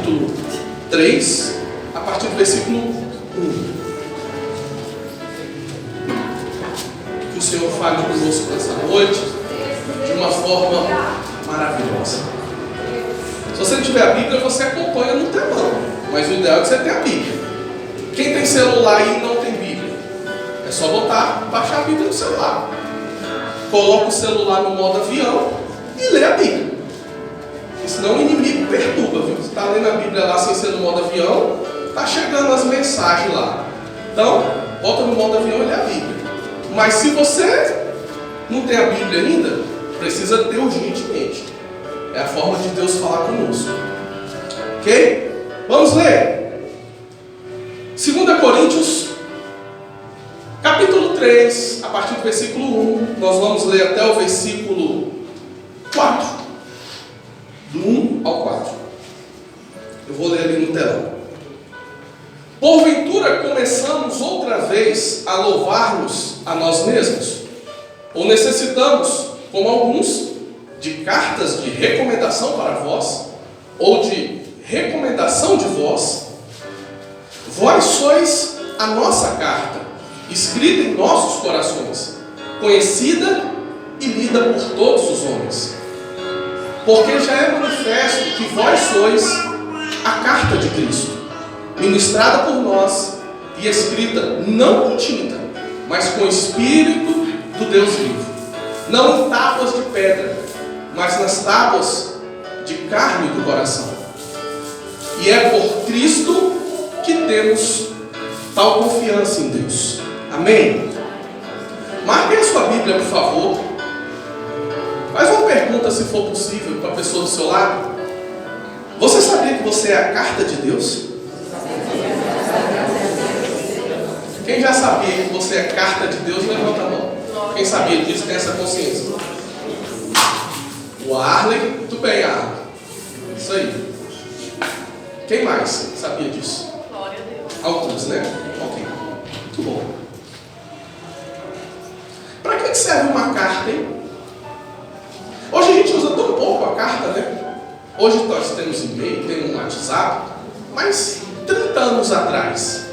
capítulo 3, a partir do versículo 1. Que o Senhor fale conosco nessa noite de uma forma maravilhosa. Se você não tiver a Bíblia, você acompanha no telão, mas o ideal é que você tenha a Bíblia. Quem tem celular e não tem Bíblia, é só baixar a Bíblia no celular. Coloca o celular no modo avião e lê a Bíblia. Porque senão o inimigo perturba, viu? Você está lendo a Bíblia lá sem ser no modo avião, está chegando as mensagens lá. Então, bota no modo avião e lê a Bíblia. Mas se você não tem a Bíblia ainda, precisa ter urgentemente. É a forma de Deus falar conosco. Ok? Vamos ler. 2 Coríntios, capítulo 3, a partir do versículo 1. Nós vamos ler até o versículo 4. Do 1 ao 4. Eu vou ler ali no telão. Porventura começamos outra vez a louvar-nos a nós mesmos? Ou necessitamos, como alguns, de cartas de recomendação para vós? Ou de recomendação de vós? Vós sois a nossa carta, escrita em nossos corações, conhecida e lida por todos os homens. Porque já é manifesto que vós sois a carta de Cristo, ministrada por nós e escrita não com tinta, mas com o Espírito do Deus vivo, não em tábuas de pedra, mas nas tábuas de carne do coração. E é por Cristo que temos tal confiança em Deus. Amém? Marque a sua Bíblia, por favor. Faz uma pergunta, se for possível, para a pessoa do seu lado. Você sabia que você é a carta de Deus? Quem já sabia que você é carta de Deus, levanta a mão. Quem sabia disso, tem essa consciência. O Arley, muito bem, Arley. Isso aí. Quem mais sabia disso? Glória a Deus. Alguns, né? Ok. Muito bom. Para que serve uma carta, hein? Hoje a gente usa tão pouco a carta, né? Hoje nós temos e-mail, temos um WhatsApp, mas 30 anos atrás,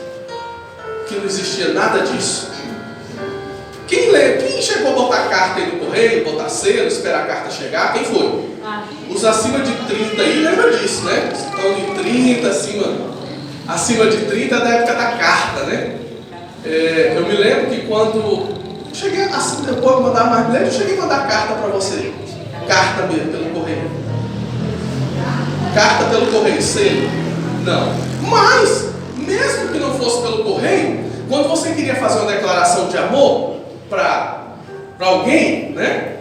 que não existia nada disso. Quem chegou a botar carta aí no correio, botar selo, esperar a carta chegar? Quem foi? Os acima de 30 aí lembra disso, né? Estão de 30, acima de 30 da época da carta, né? Eu me lembro que quando cheguei assim, depois de mandar mais bilhete, eu cheguei a mandar carta para você. Carta mesmo, pelo correio. Carta pelo correio, selo? Não. Mas, mesmo que não fosse pelo correio, quando você queria fazer uma declaração de amor para alguém, né?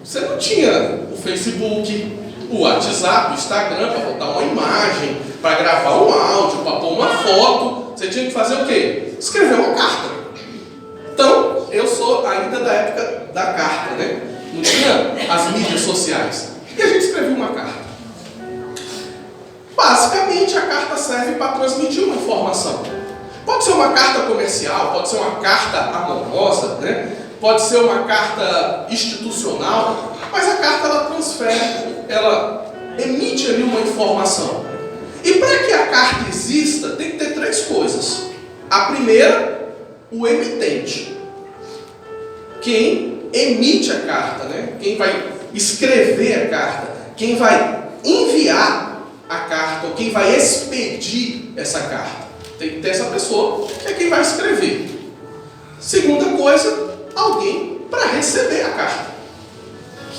Você não tinha o Facebook, o WhatsApp, o Instagram para botar uma imagem, para gravar um áudio, para pôr uma foto. Você tinha que fazer o quê? Escrever uma carta. Então, eu sou ainda da época da carta, né? Não tinha as mídias sociais. E a gente escrevia uma carta. Basicamente, a carta serve para transmitir uma informação. Pode ser uma carta comercial, pode ser uma carta amorosa, né? Pode ser uma carta institucional, mas a carta ela transfere, ela emite ali uma informação. E para que a carta exista, tem que ter 3 coisas. A primeira, o emitente. Quem emite a carta, né? Quem vai escrever a carta, quem vai enviar a carta, ou quem vai expedir essa carta. Tem que ter essa pessoa, que é quem vai escrever. Segunda coisa, alguém para receber a carta,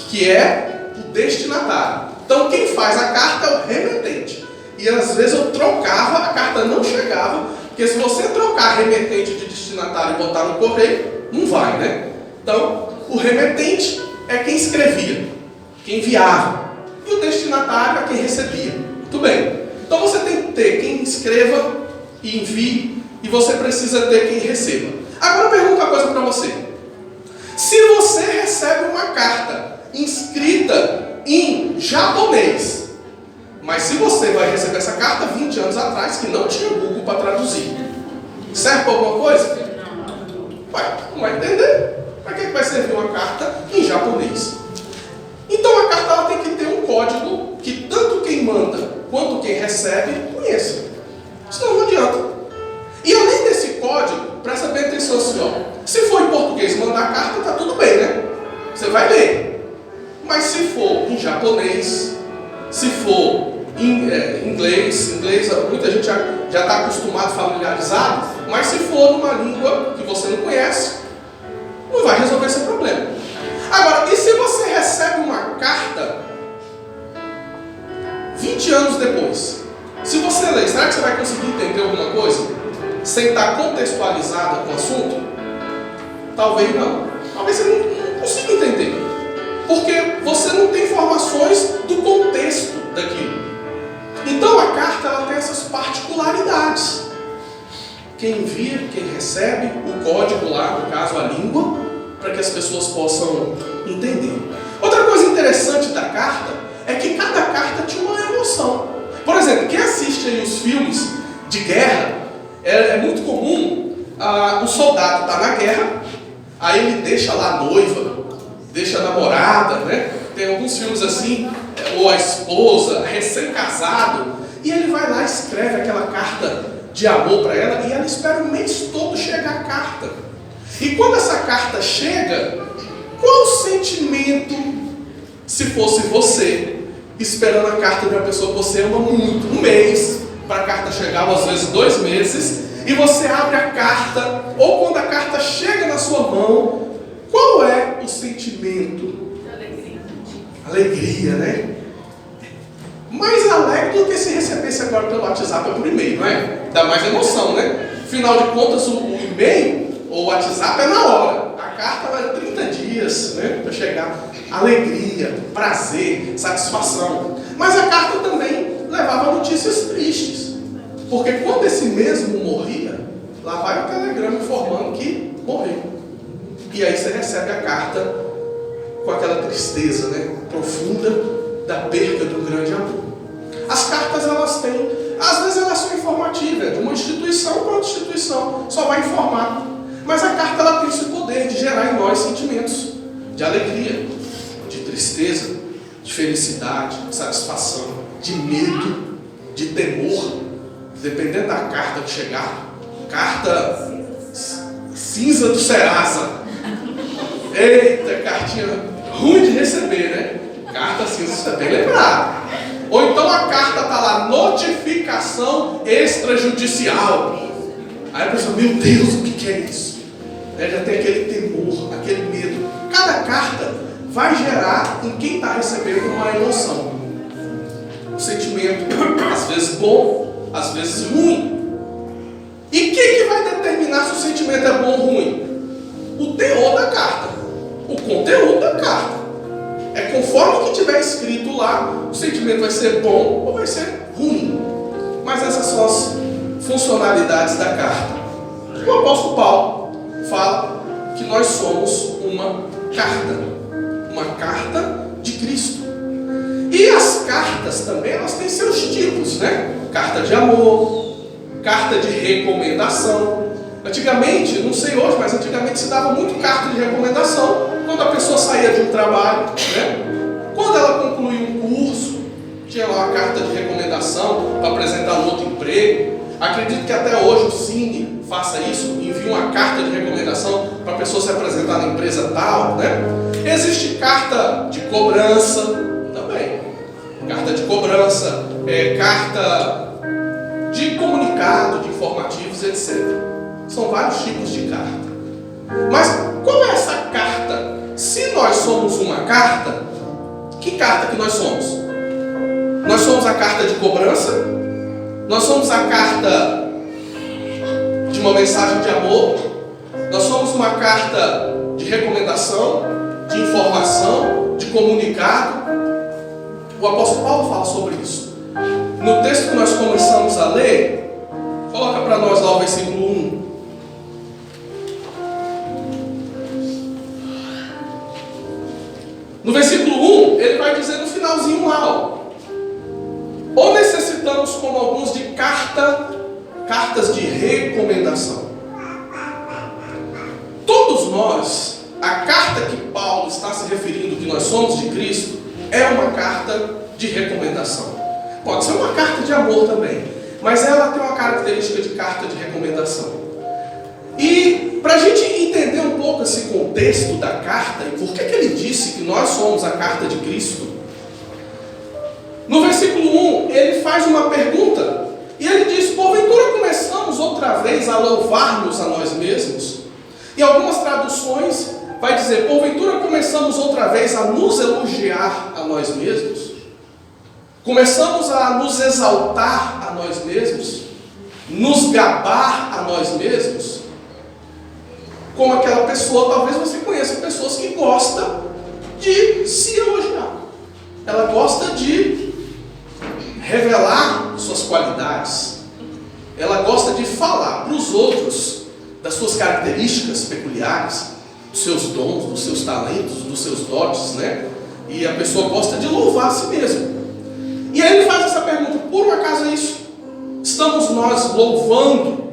que é o destinatário. Então quem faz a carta é o remetente. E às vezes eu trocava, a carta não chegava, porque se você trocar remetente de destinatário e botar no correio, não vai, né? Então, o remetente é quem escrevia, quem enviava, e o destinatário é quem recebia. Muito bem. Então você tem que ter quem escreva e envie, e você precisa ter quem receba. Agora eu pergunto uma coisa para você. Se você recebe uma carta escrita em japonês, mas se você vai receber essa carta 20 anos atrás, que não tinha Google para traduzir, serve para alguma coisa? Não vai entender. Para que vai servir uma carta em japonês? Então a carta ela tem que ter um código que tanto quem manda quanto quem recebe conheça. Senão não adianta. E além desse código, presta bem atenção assim, ó. Se for em português mandar carta, tá tudo bem, né? Você vai ler. Mas se for em japonês, se for em inglês, muita gente já está acostumado, familiarizado, mas se for numa língua que você não conhece, não vai resolver esse problema. Agora, e se você recebe uma carta 20 anos depois? Se você ler, será que você vai conseguir entender alguma coisa sem estar contextualizada com o assunto? Talvez não. Talvez você não consiga entender. Porque você não tem informações do contexto daquilo. Então a carta ela tem essas particularidades. Quem envia, quem recebe, o código lá, no caso a língua, para que as pessoas possam entender. Outra coisa interessante da carta é que cada carta tinha uma emoção. Por exemplo, quem assiste aí os filmes de guerra, é muito comum o soldado estar na guerra, aí ele deixa lá a noiva, deixa a namorada, né? Tem alguns filmes assim, ou a esposa, recém-casado, e ele vai lá e escreve aquela carta de amor para ela, e ela espera o mês todo chegar a carta. E quando essa carta chega, qual o sentimento, se fosse você, esperando a carta de uma pessoa que você ama muito, um mês, para a carta chegar, ou às vezes 2 meses, e você abre a carta, ou quando a carta chega na sua mão, qual é o sentimento? Alegria, né? Mais alegre do que se recebesse agora pelo WhatsApp ou por e-mail, não é? Dá mais emoção, né? Afinal de contas, o e-mail ou o WhatsApp é na hora. A carta vai 30 dias, né? Para chegar. Alegria, prazer, satisfação. Mas a carta também levava notícias tristes. Porque quando esse mesmo morria, lá vai o telegrama informando que morreu. E aí você recebe a carta com aquela tristeza, né, profunda da perda do grande amor. As cartas elas têm, às vezes elas são informativas, de uma instituição para outra instituição, só vai informar. Mas a carta ela tem esse poder de gerar em nós sentimentos de alegria, de tristeza, de felicidade, de satisfação, de medo, de temor, dependendo da carta que chegar. Carta cinza do Serasa. Eita, cartinha ruim de receber, né? Carta cinza, você é bem lembrado. Ou então a carta está lá, notificação extrajudicial. Aí a pessoa, meu Deus, o que é isso? Já tem aquele temor, aquele medo. Cada carta vai gerar em quem está recebendo uma emoção. Um sentimento, às vezes bom, às vezes ruim. E o que vai determinar se o sentimento é bom ou ruim? O teor da carta, o conteúdo da carta. É conforme o que tiver escrito lá, o sentimento vai ser bom ou vai ser ruim. Mas essas são as funcionalidades da carta. O apóstolo Paulo fala que nós somos uma carta de Cristo. E as cartas também, elas têm seus tipos, né? Carta de amor, carta de recomendação. Antigamente, não sei hoje, mas antigamente se dava muito carta de recomendação quando a pessoa saía de um trabalho, né? Quando ela concluía um curso, tinha lá uma carta de recomendação para apresentar um outro emprego. Acredito que até hoje o Cine faça isso, envia uma carta de recomendação para a pessoa se apresentar na empresa tal, né? Existe carta de cobrança também. Carta de cobrança, carta de comunicado, de informativos, etc. São vários tipos de carta. Mas qual é essa carta? Se nós somos uma carta, que carta que nós somos? Nós somos a carta de cobrança? Nós somos a carta de uma mensagem de amor? Nós somos uma carta de recomendação, de informação, de comunicado? O apóstolo Paulo fala sobre isso. No texto que nós começamos a ler, coloca para nós lá o versículo 1. No versículo 1, ele vai dizer no finalzinho lá, ou necessitamos, como alguns, de cartas de recomendação. Todos nós, a carta que Paulo está se referindo, que nós somos de Cristo, é uma carta de recomendação. Pode ser uma carta de amor também, mas ela tem uma característica de carta de recomendação. E para a gente entender um pouco esse contexto da carta e por que ele disse que nós somos a carta de Cristo, no versículo 1 ele faz uma pergunta e ele diz: porventura começamos outra vez a louvar-nos a nós mesmos? Em algumas traduções vai dizer: porventura começamos outra vez a nos elogiar a nós mesmos? Começamos a nos exaltar a nós mesmos? Nos gabar a nós mesmos? Como aquela pessoa, talvez você conheça pessoas que gostam de se elogiar. Ela gosta de revelar suas qualidades. Ela gosta de falar para os outros das suas características peculiares, dos seus dons, dos seus talentos, dos seus dotes, né? E a pessoa gosta de louvar a si mesma. E aí ele faz essa pergunta: por um acaso é isso? Estamos nós louvando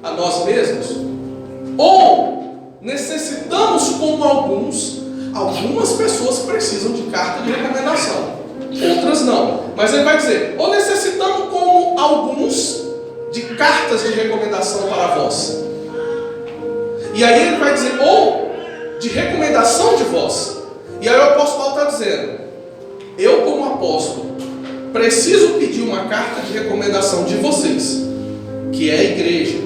a nós mesmos? Ou necessitamos, como algumas pessoas precisam de carta de recomendação, outras não. Mas ele vai dizer: ou necessitamos, como alguns, de cartas de recomendação para vós. E aí ele vai dizer: ou de recomendação de vós. E aí o apóstolo Paulo está dizendo: eu, como apóstolo, preciso pedir uma carta de recomendação de vocês, que é a igreja,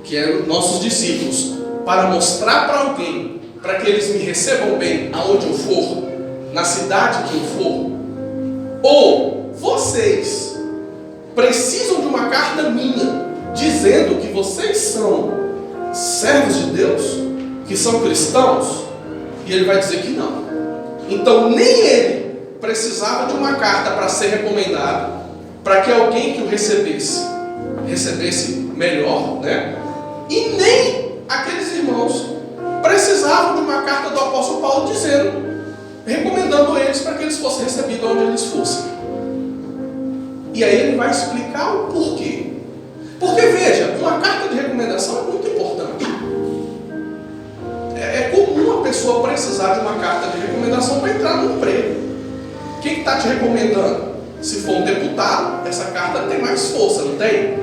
que é nossos discípulos, para mostrar para alguém, para que eles me recebam bem aonde eu for, na cidade que eu for. Ou vocês precisam de uma carta minha, dizendo que vocês são servos de Deus, que são cristãos? E ele vai dizer que não. Então nem ele precisava de uma carta para ser recomendado, para que alguém que o recebesse melhor, né? E nem aqueles irmãos precisavam de uma carta do apóstolo Paulo recomendando eles para que eles fossem recebidos onde eles fossem. E aí ele vai explicar o porquê. Porque veja, uma carta de recomendação é muito importante. É comum a pessoa precisar de uma carta de recomendação para entrar no emprego. Quem está te recomendando? Se for um deputado, essa carta tem mais força, não tem?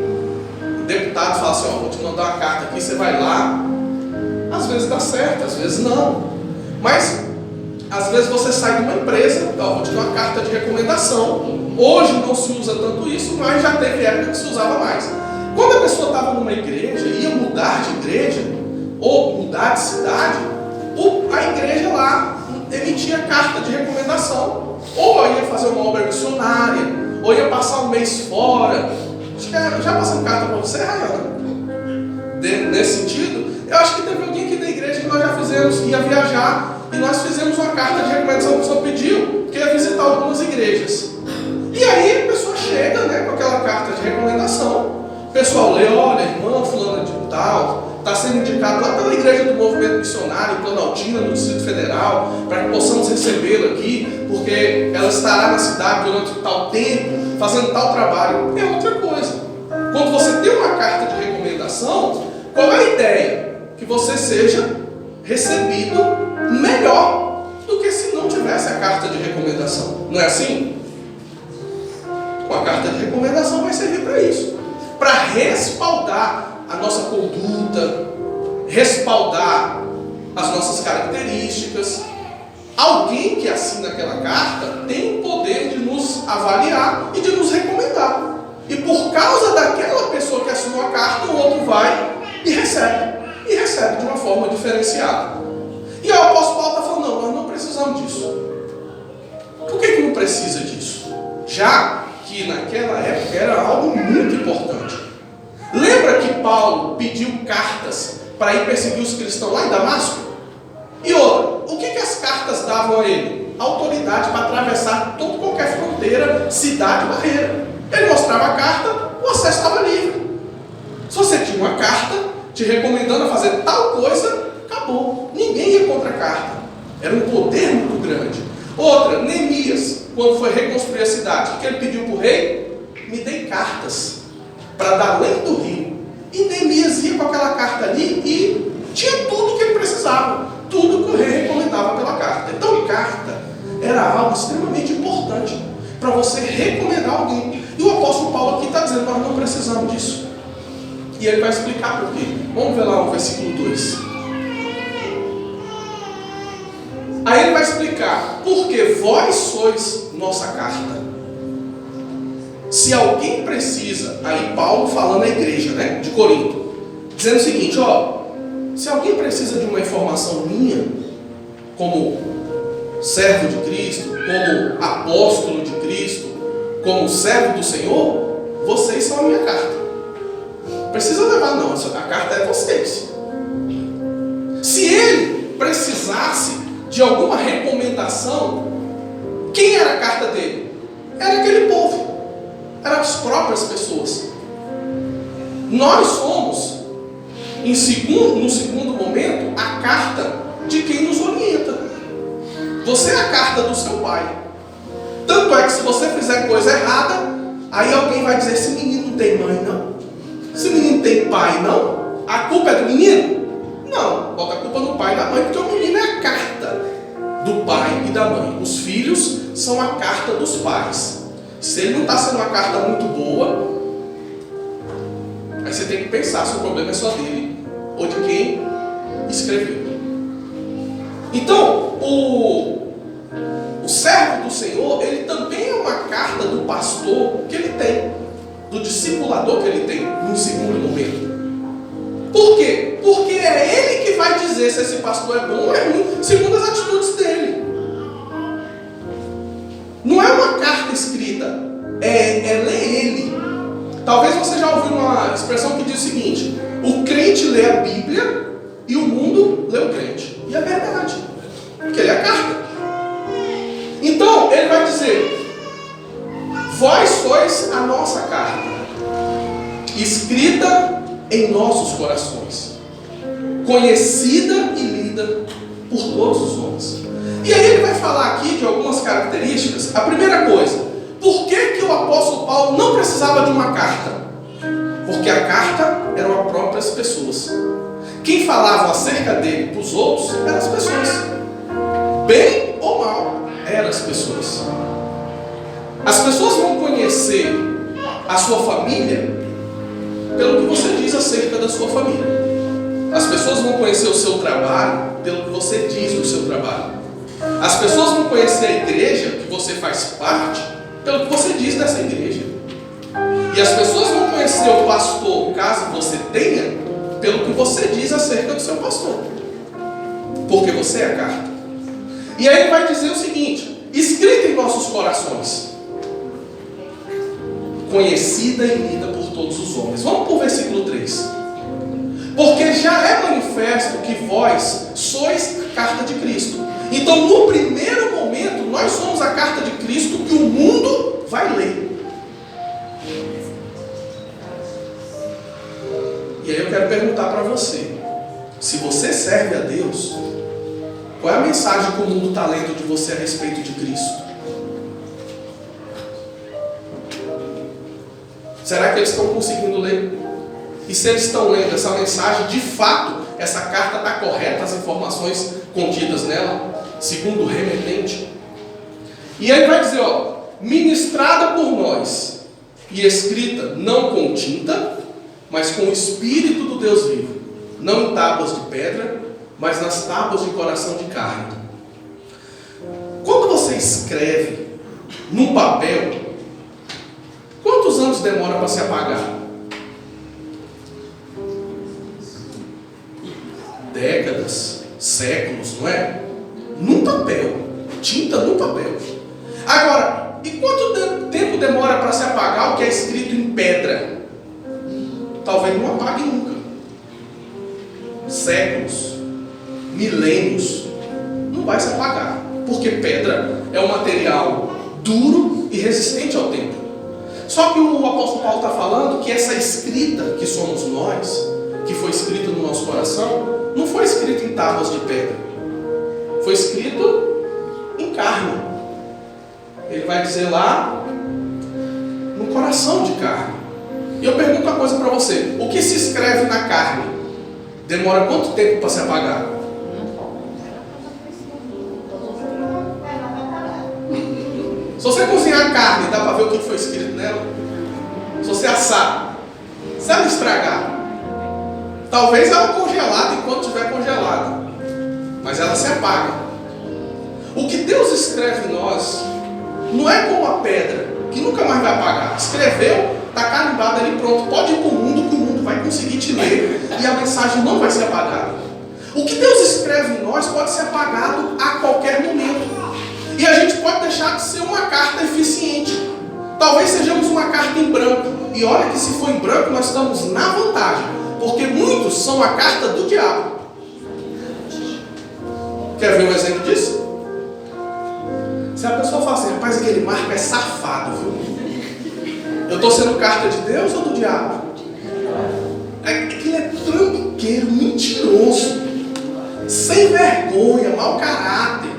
O deputado fala assim: ó, vou te mandar uma carta aqui, você vai lá. Às vezes dá certo, às vezes não. Mas às vezes você sai de uma empresa, ó, vou te dar uma carta de recomendação. Hoje não se usa tanto isso, mas já teve época que se usava mais. Quando a pessoa estava numa igreja, ia mudar de igreja, ou mudar de cidade, a igreja lá emitia carta de recomendação. Ou ia fazer uma obra missionária, ou ia passar um mês fora. Acho que já passou carta para você, Rayana? Nesse sentido, eu acho que teve alguém aqui da igreja que nós já fizemos, ia viajar, e nós fizemos uma carta de recomendação que o senhor pediu, que ia visitar algumas igrejas. E aí a pessoa chega, né, com aquela carta de recomendação, o pessoal lê: olha, irmã fulana de tal, está sendo indicado lá pela igreja do movimento missionário em Planaltina, no Distrito Federal, para que possamos recebê-la aqui, porque ela estará na cidade durante tal tempo, fazendo tal trabalho. É outra coisa. Quando você tem uma carta de recomendação, qual é a ideia? Que você seja recebido melhor do que se não tivesse a carta de recomendação. Não é assim? Uma carta de recomendação vai servir para isso, para respaldar a nossa conduta, respaldar as nossas características. Alguém que assina aquela carta tem o poder de nos avaliar e de nos recomendar. E por causa daquela pessoa que assinou a carta, o outro vai e recebe de uma forma diferenciada. E o apóstolo Paulo está falando: não, nós não precisamos disso. Por que não precisa disso? Já que naquela época era algo muito importante. Lembra que Paulo pediu cartas para ir perseguir os cristãos lá em Damasco? E outra, o que as cartas davam a ele? Autoridade para atravessar toda qualquer fronteira, cidade, barreira. Ele mostrava a carta, o acesso estava livre. Se você tinha uma carta te recomendando a fazer tal coisa, acabou. Ninguém ia contra a carta. Era um poder muito grande. Outra, Neemias, quando foi reconstruir a cidade, o que ele pediu para o rei? Me dê cartas para dar além do rio. E Neemias ia com aquela carta ali e tinha tudo que ele precisava, tudo que o rei recomendava pela carta. Então carta era algo extremamente importante, para você recomendar alguém. E o apóstolo Paulo aqui está dizendo: nós não precisamos disso. E ele vai explicar por quê. Vamos ver lá o versículo 2. Aí ele vai explicar: porque vós sois nossa carta. Se alguém precisa, aí Paulo falando à igreja, né, de Corinto, dizendo o seguinte: ó, se alguém precisa de uma informação minha, como servo de Cristo, como apóstolo de Cristo, como servo do Senhor, vocês são a minha carta. Não precisa levar não, a carta é vocês. Se ele precisasse de alguma recomendação, quem era a carta dele? Era aquele povo, eram as próprias pessoas. Nós somos, no segundo momento, a carta de quem nos orienta. Você é a carta do seu pai. Tanto é que se você fizer coisa errada, aí alguém vai dizer: esse menino não tem mãe não, esse menino tem pai não, a culpa é do menino? Não, bota a culpa no pai e na mãe, porque o menino é a carta do pai e da mãe. Os filhos são a carta dos pais. Se ele não está sendo uma carta muito boa, aí você tem que pensar se o problema é só dele ou de quem escreveu. Então, o servo do Senhor, ele também é uma carta do pastor que ele tem, do discipulador que ele tem, num segundo momento. Por quê? Porque é ele que vai dizer se esse pastor é bom ou é ruim, segundo as atitudes dele. Não é uma carta escrita, é ler ele. Talvez você já ouviu uma expressão que diz o seguinte: o crente lê a Bíblia e o mundo lê o crente. E é verdade, porque ele é a carta. Então, ele vai dizer: vós sois a nossa carta, escrita em nossos corações, conhecida e lida por todos os homens. E aí ele vai falar aqui de algumas características. A primeira coisa: por que o apóstolo Paulo não precisava de uma carta? Porque a carta eram as próprias pessoas. Quem falava acerca dele para os outros eram as pessoas. Bem ou mal, eram as pessoas. As pessoas vão conhecer a sua família pelo que você diz acerca da sua família. As pessoas vão conhecer o seu trabalho pelo que você diz do seu trabalho. As pessoas vão conhecer a igreja que você faz parte pelo que você diz dessa igreja. E as pessoas vão conhecer o pastor, caso você tenha, pelo que você diz acerca do seu pastor. Porque você é a carta. E aí ele vai dizer o seguinte: escrita em nossos corações, conhecida e lida por todos os homens. Vamos para o versículo 3. Porque já é manifesto que vós sois a carta de Cristo. Então, no primeiro momento, nós somos a carta de Cristo que o mundo vai ler. E aí eu quero perguntar para você: se você serve a Deus, qual é a mensagem que o mundo está lendo de você a respeito de Cristo? Será que eles estão conseguindo ler? E se eles estão lendo essa mensagem, de fato, essa carta está correta, as informações contidas nela, segundo o remetente? E aí vai dizer, ó, ministrada por nós e escrita não com tinta, mas com o Espírito do Deus vivo, não em tábuas de pedra, mas nas tábuas de coração de carne. Quando você escreve num papel, quantos anos demora para se apagar? Décadas, séculos, não é? Num papel, tinta num papel. Agora, e quanto tempo demora para se apagar o que é escrito em pedra? Talvez não apague nunca. Séculos, milênios, não vai se apagar, porque pedra é um material duro e resistente ao tempo. Só que o apóstolo Paulo está falando que essa escrita que somos nós, que foi escrita no nosso coração, não foi escrita em tábuas de pedra, foi escrito em carne. Ele vai dizer lá, no coração de carne. E eu pergunto uma coisa para você: o que se escreve na carne demora quanto tempo para se apagar? Se você cozinhar carne, dá para ver o que foi escrito nela? Se você assar, se ela estragar, talvez ela congelada enquanto estiver congelada, mas ela se apaga. O que Deus escreve em nós não é como a pedra, que nunca mais vai apagar. Escreveu, está carimbado ali, pronto. Pode ir para o mundo, que o mundo vai conseguir te ler e a mensagem não vai ser apagada. O que Deus escreve em nós pode ser apagado a qualquer momento. E a gente pode deixar de ser uma carta eficiente. Talvez sejamos uma carta em branco. E olha que se for em branco, nós estamos na vantagem. Porque muitos são a carta do diabo. Quer ver um exemplo disso? Se a pessoa fala assim, rapaz, aquele Marco é safado, viu? Eu estou sendo carta de Deus ou do diabo? Aquele é trambiqueiro, mentiroso, sem vergonha, mau caráter,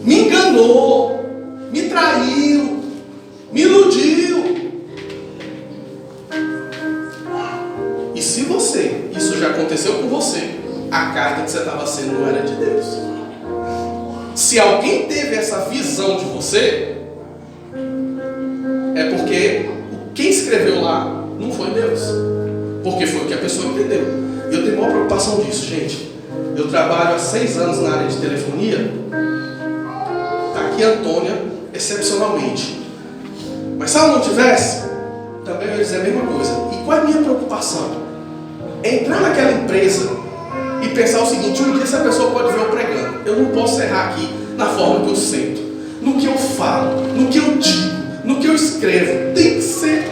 me enganou, me traiu, me iludiu. E se isso já aconteceu com você, a carta que você estava sendo não era de Deus. Se alguém teve essa visão de você, é porque quem escreveu lá não foi Deus. Porque foi o que a pessoa entendeu. E eu tenho maior preocupação disso, gente. Eu trabalho há 6 anos na área de telefonia. Está aqui a Antônia, excepcionalmente. Mas se ela não tivesse, também eu ia dizer a mesma coisa. E qual é a minha preocupação? É entrar naquela empresa e pensar o seguinte: um dia essa pessoa pode ver eu pregando. Eu não posso errar aqui na forma que eu sento, no que eu falo, no que eu digo, no que eu escrevo. Tem que ser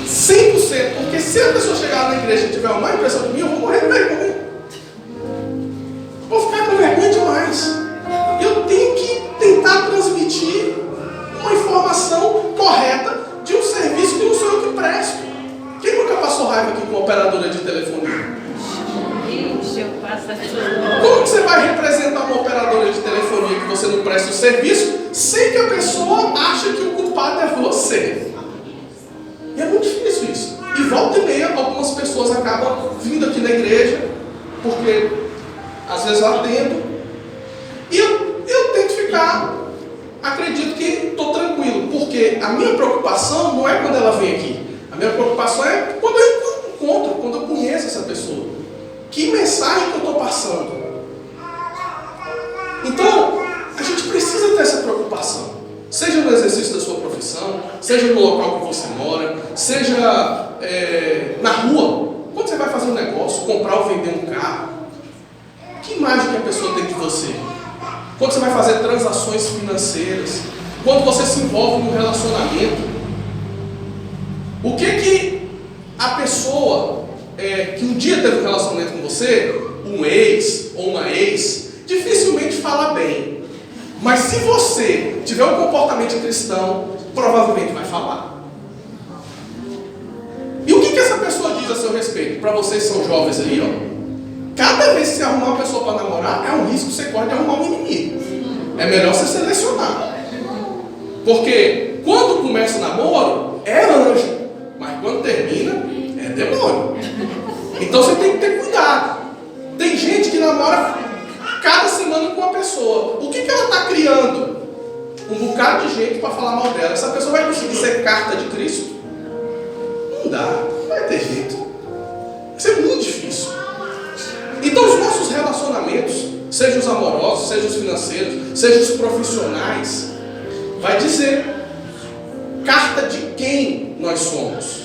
100%, porque se a pessoa chegar na igreja e tiver uma má impressão de mim, eu vou morrer de vergonha. Vou ficar com vergonha demais. Eu tenho que tentar transmitir uma informação correta de um serviço que não sou eu que presto. Quem nunca passou raiva aqui com uma operadora de telefonia? Como que você vai representar uma operadora de telefonia que você não presta o serviço sem que a pessoa ache que o culpado é você? E é muito difícil isso. E volta e meia, algumas pessoas acabam vindo aqui na igreja, porque às vezes eu atendo, e eu tento ficar, acredito que estou tranquilo, porque a minha preocupação não é quando ela vem aqui. A minha preocupação é quando eu encontro, quando eu conheço essa pessoa. Que mensagem que eu estou passando? Então, a gente precisa ter essa preocupação. Seja no exercício da sua profissão, seja no local que você mora, seja na rua. Quando você vai fazer um negócio, comprar ou vender um carro, que imagem que a pessoa tem de você? Quando você vai fazer transações financeiras, quando você se envolve num relacionamento, o que a pessoa que um dia teve um relacionamento com você, um ex ou uma ex, dificilmente fala bem. Mas se você tiver um comportamento cristão, provavelmente vai falar. E o que essa pessoa diz a seu respeito? Para vocês que são jovens aí, ó, cada vez que você arrumar uma pessoa para namorar, é um risco que você corre de arrumar um inimigo. É melhor você selecionar. Porque quando começa o namoro, é anjo. Mas quando termina, é demônio. Então você tem que ter cuidado. Tem gente que namora cada semana com uma pessoa. O que ela está criando? Um bocado de gente para falar mal dela. Essa pessoa vai conseguir ser carta de Cristo? Não dá, não vai ter jeito. Vai ser muito difícil. Então os nossos relacionamentos, sejam os amorosos, sejam os financeiros, sejam os profissionais, vai dizer carta de quem nós somos.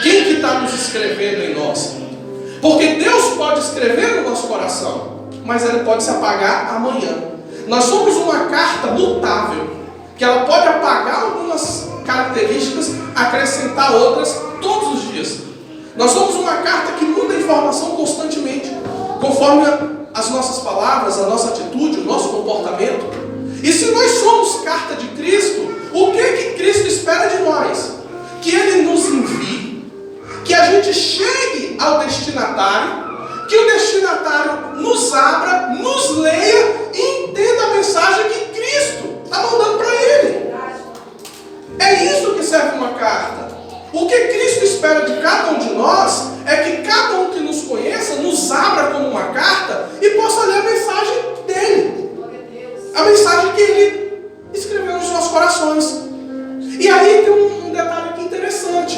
Quem que está nos escrevendo em nós? Porque Deus pode escrever no nosso coração, mas ele pode se apagar amanhã. Nós somos uma carta mutável, que ela pode apagar algumas características, acrescentar outras todos os dias. Nós somos uma carta que muda a informação constantemente, conforme as nossas palavras, a nossa atitude, o nosso comportamento. E se nós somos carta de Cristo, o que Cristo espera de nós? Que Ele nos envie, que a gente chegue ao destinatário, que o destinatário nos abra, nos leia e entenda a mensagem que Cristo está mandando para ele. É isso que serve uma carta. O que Cristo espera de cada um de nós é que cada um que nos conheça nos abra como uma carta e possa ler a mensagem dele. A mensagem que ele escreveu no corações. E aí tem um detalhe aqui interessante.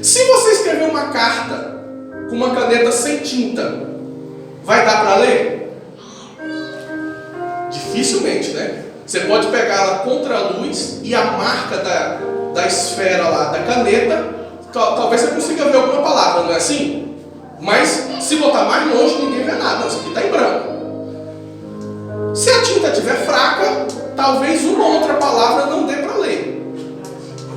Se você escrever uma carta com uma caneta sem tinta, vai dar para ler? Dificilmente, né? Você pode pegá-la contra a luz e a marca da esfera lá, da caneta, talvez você consiga ver alguma palavra, não é assim? Mas se botar mais longe, ninguém vê nada. Isso aqui está em branco. Se a tinta estiver fraca, talvez uma outra palavra não dê para ler.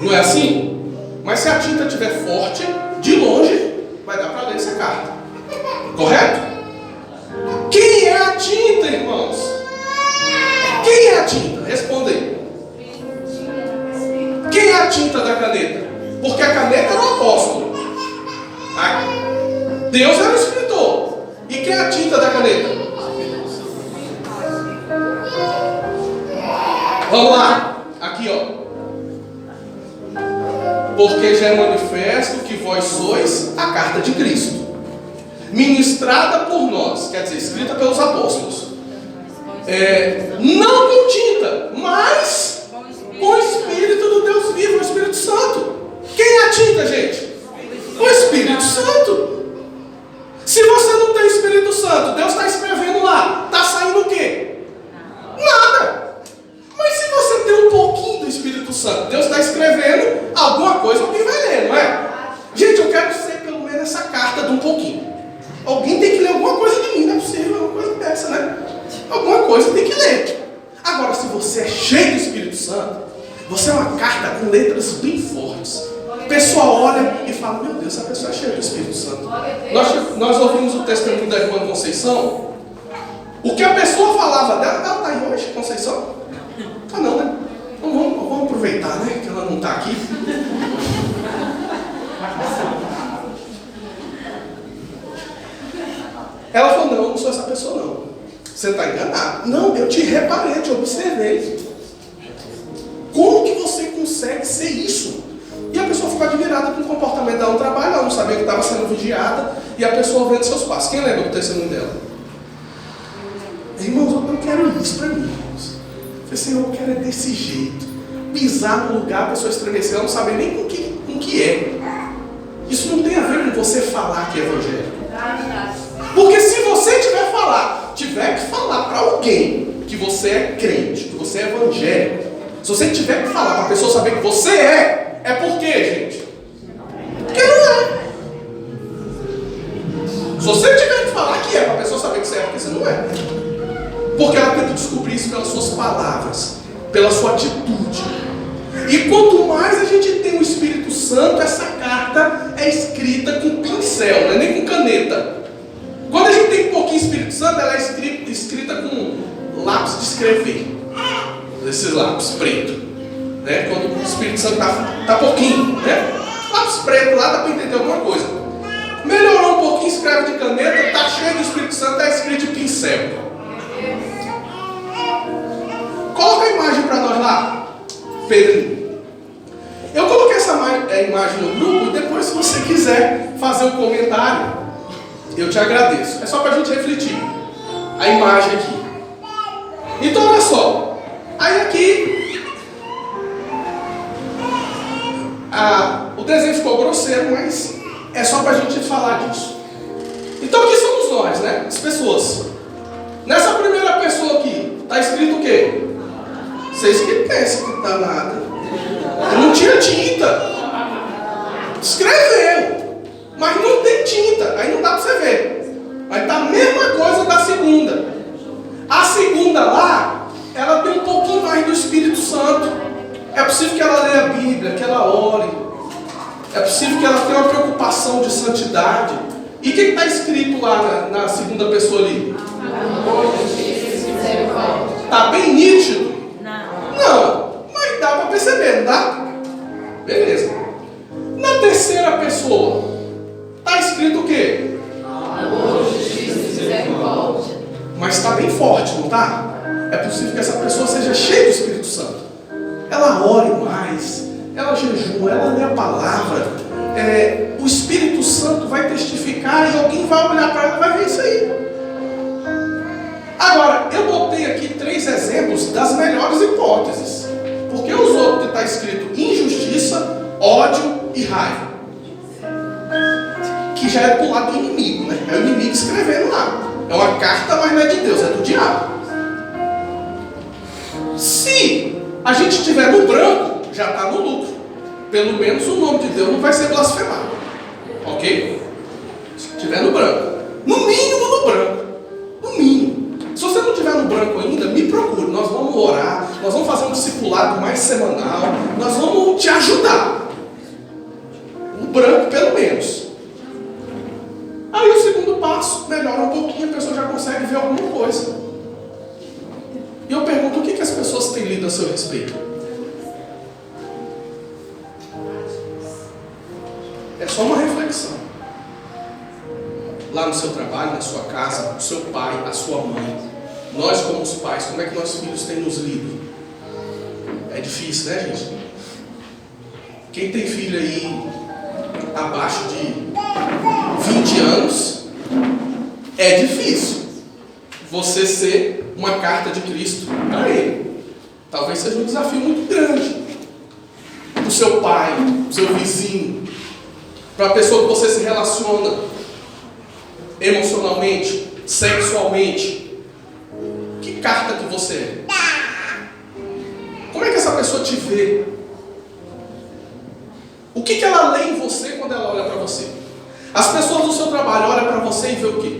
Não é assim? Mas se a tinta estiver forte, de longe, vai dar para ler essa carta. Correto? Quem é a tinta, irmãos? Quem é a tinta? Responda aí. Quem é a tinta da caneta? Porque a caneta era o apóstolo. Deus era o escritor. E quem é a tinta da caneta? Vamos lá. Aqui, ó. Porque já é manifesto que vós sois a carta de Cristo, ministrada por nós, quer dizer, escrita pelos apóstolos. Não com tinta, mas com o Espírito do Deus vivo, o Espírito Santo. Quem é a tinta, gente? O Espírito Santo. Se você não tem o Espírito Santo, Deus está escrevendo lá, está saindo o quê? Nada. Mas se você tem um pouquinho do Espírito Santo, Deus está escrevendo alguma coisa, alguém vai ler, não é? Gente, eu quero ser pelo menos essa carta de um pouquinho. Alguém tem que ler alguma coisa de mim, não é possível uma coisa dessa, né? Alguma coisa tem que ler. Agora, se você é cheio do Espírito Santo, você é uma carta com letras bem fortes. O pessoal olha e fala, meu Deus, essa pessoa é cheia do Espírito Santo. Nós ouvimos o testemunho da irmã Conceição. O que a pessoa falava dela, ela está aí hoje, Conceição? Ah, não, né? Então vamos aproveitar, né? Que ela não está aqui. Ela falou, não, eu não sou essa pessoa, não. Você está enganado. Não, eu te reparei, eu te observei. Como que você consegue ser isso? E a pessoa ficou admirada com o comportamento dela no trabalho, ela não sabia que estava sendo vigiada, e a pessoa vendo seus passos. Quem lembra do testemunho dela? Irmãos, eu quero isso para mim, irmãos. Eu falei, Senhor, eu quero é desse jeito. Pisar no lugar, a pessoa estremecer, ela não sabe nem com que é. Isso não tem a ver com você falar que é evangélico. Porque se você tiver que falar para alguém que você é crente, que você é evangélico, se você tiver que falar para a pessoa saber que você é por quê, gente? Porque não é. Se você tiver que falar que é para a pessoa saber que você é, porque você não é. Porque ela tem que descobrir isso pelas suas palavras, pela sua atitude. E quanto mais a gente tem o Espírito Santo, essa carta é escrita com pincel, não é nem com caneta. Quando a gente tem um pouquinho de Espírito Santo, ela é escrita com lápis de escrever. Esses lápis preto, né? Quando o Espírito Santo tá pouquinho, né? Lápis preto lá dá para entender alguma coisa. Melhorou um pouquinho, escreve de caneta, tá cheio do Espírito Santo, tá escrito de pincel. Coloca a imagem para nós lá, Pedrinho. Eu coloquei essa imagem no grupo, e depois, se você quiser fazer um comentário, eu te agradeço. É só para a gente refletir a imagem aqui. Então, olha só. Aí aqui o desenho ficou grosseiro, mas é só para a gente falar disso. Então aqui somos nós, né? As pessoas. Nessa primeira pessoa aqui, está escrito o quê? Vocês que pensam que está nada. Não tinha tinta. Escreveu, mas não tem tinta. Aí não dá para você ver. Mas está a mesma coisa da segunda. A segunda lá, ela tem um pouquinho mais do Espírito Santo. É possível que ela leia a Bíblia, que ela ore. É possível que ela tenha uma preocupação de santidade. E o que está escrito lá na segunda pessoa ali? Está bem nítido? Não, mas dá para perceber, não dá? Beleza. Na terceira pessoa, está escrito o quê? Mas está bem forte, não está? É possível que essa pessoa seja cheia do Espírito Santo. Ela ore mais, ela jejua, ela lê a palavra. O Espírito Santo vai testificar e alguém vai olhar para ela e vai ver isso aí. Agora, eu botei aqui 3 exemplos exemplos das melhores hipóteses. Porque os outros que está escrito injustiça, ódio e raiva, que já é do lado do inimigo, né? É o inimigo escrevendo lá. É uma carta, mas não é de Deus, é do diabo. Se a gente estiver no branco, já está no lucro. Pelo menos o nome de Deus não vai ser blasfemado. Ok? Se estiver no branco. No mínimo no branco. No mínimo. Se você não estiver no branco ainda, me procure. Nós vamos orar, nós vamos fazer um discipulado mais semanal, nós vamos te ajudar. O branco pelo menos. Aí o segundo passo melhora um pouquinho, a pessoa já consegue ver alguma coisa. E eu pergunto, o que as pessoas têm lido a seu respeito? É só uma reflexão. Lá no seu trabalho, na sua casa, o seu pai, a sua mãe. Nós como os pais, como é que nossos filhos têm nos lido? É difícil, né, gente? Quem tem filho aí abaixo de 20 anos, é difícil você ser uma carta de Cristo para ele. Talvez seja um desafio muito grande para o seu pai, para o seu vizinho, para a pessoa que você se relaciona emocionalmente, sexualmente. Que carta que você é? Como é que essa pessoa te vê? O que ela lê em você quando ela olha para você? As pessoas do seu trabalho olham para você e vê o quê?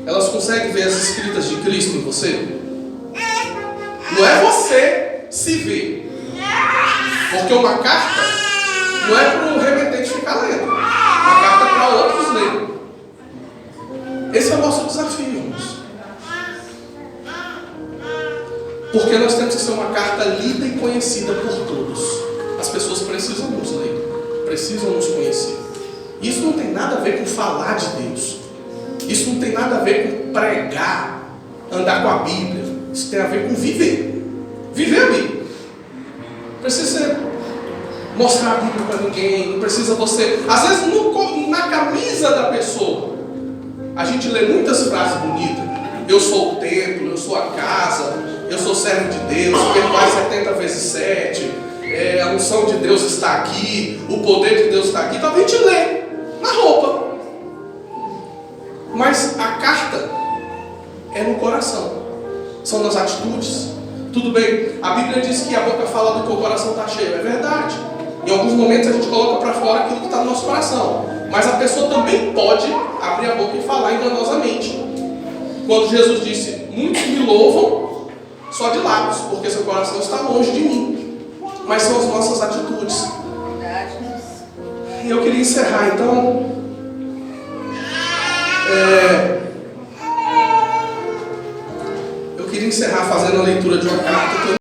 Elas conseguem ver as escritas de Cristo em você? Não é você se ver. Porque uma carta não é para o remetente ficar lendo. Uma carta é para outros lerem. Esse é o nosso desafio, irmãos. Porque nós temos que ser uma carta lida e conhecida por todos. As pessoas precisam nos ler, precisam nos conhecer. Isso não tem nada a ver com falar de Deus. Isso não tem nada a ver com pregar, andar com a Bíblia. Isso tem a ver com viver. Viver a Bíblia. Não precisa mostrar a Bíblia para ninguém. Não precisa você... Às vezes na camisa da pessoa a gente lê muitas frases bonitas. Eu sou o templo, eu sou a casa, eu sou servo de Deus, perdoai 70 vezes 7. A unção de Deus está aqui, o poder de Deus está aqui. Talvez a gente lê na roupa. Mas a carta é no coração. São nas atitudes. Tudo bem, a Bíblia diz que a boca fala do que o coração está cheio. É verdade. Em alguns momentos a gente coloca para fora aquilo que está no nosso coração. Mas a pessoa também pode abrir a boca e falar enganosamente. Quando Jesus disse, muitos me louvam só de lábios, porque seu coração está longe de mim. Mas são as nossas atitudes. E eu queria encerrar então. Eu queria encerrar fazendo a leitura de uma carta que eu